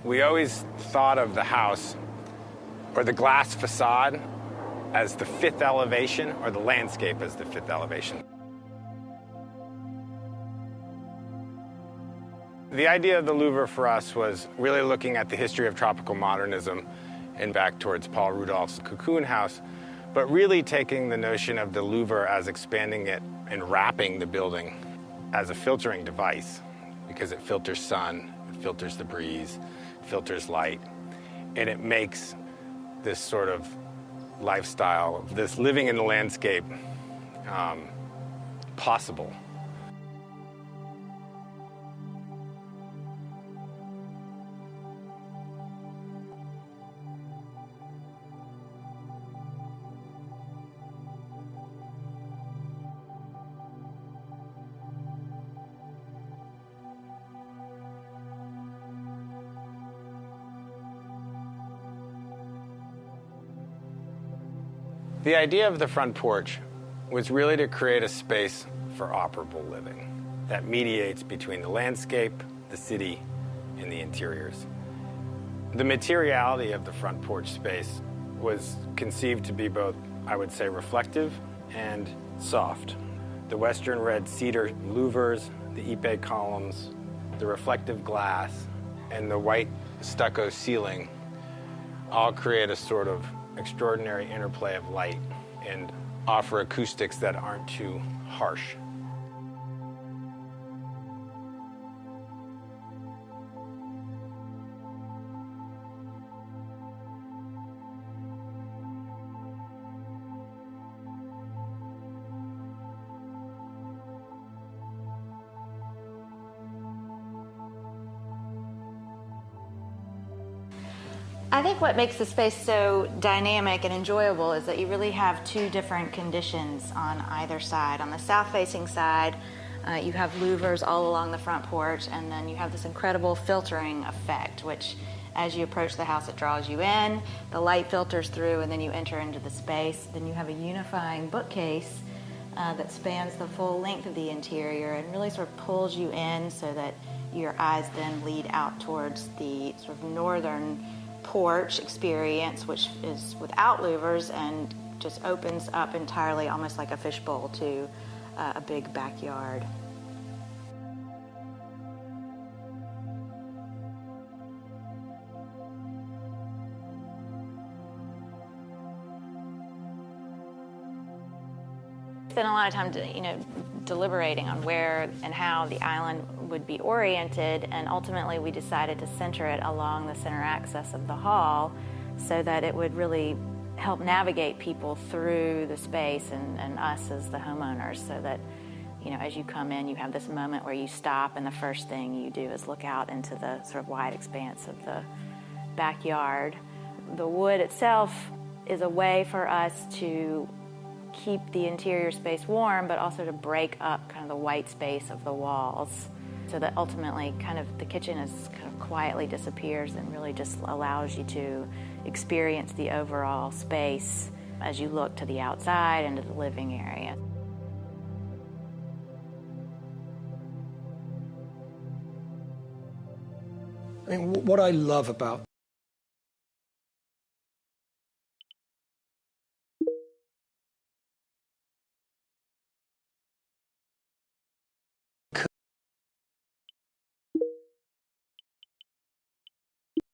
We always thought of the house or the glass facade as the fifth elevation, or the landscape as the fifth elevation. The idea of the Louvre for us was really looking at the history of tropical modernism and back towards Paul Rudolph's Cocoon House, but really taking the notion of the Louvre as expanding it and wrapping the building as a filtering device, because it filters sun, it filters the breeze, it filters light, and it makes this sort of lifestyle, this living in the landscape, possible. The idea of the front porch was really to create a space for operable living that mediates between the landscape, the city, and the interiors. The materiality of the front porch space was conceived to be both, I would say, reflective and soft. The Western red cedar louvers, the Ipe columns, the reflective glass, and the white stucco ceiling all create a sort of extraordinary interplay of light and offer acoustics that aren't too harsh. I think what makes the space so dynamic and enjoyable is that you really have two different conditions on either side. On the south-facing side, you have louvers all along the front porch, and then you have this incredible filtering effect, which as you approach the house, it draws you in, the light filters through, and then you enter into the space. Then you have a unifying bookcase that spans the full length of the interior and really sort of pulls you in so that your eyes then lead out towards the sort of northern porch experience, which is without louvers and just opens up entirely, almost like a fishbowl, to a big backyard. Spent a lot of time, deliberating on where and how the island would be oriented, and ultimately we decided to center it along the center axis of the hall so that it would really help navigate people through the space and us as the homeowners, so that as you come in, you have this moment where you stop and the first thing you do is look out into the sort of wide expanse of the backyard. The wood itself is a way for us to keep the interior space warm, but also to break up kind of the white space of the walls, so that ultimately kind of the kitchen is kind of quietly disappears and really just allows you to experience the overall space as you look to the outside and to the living area. I mean, what I love about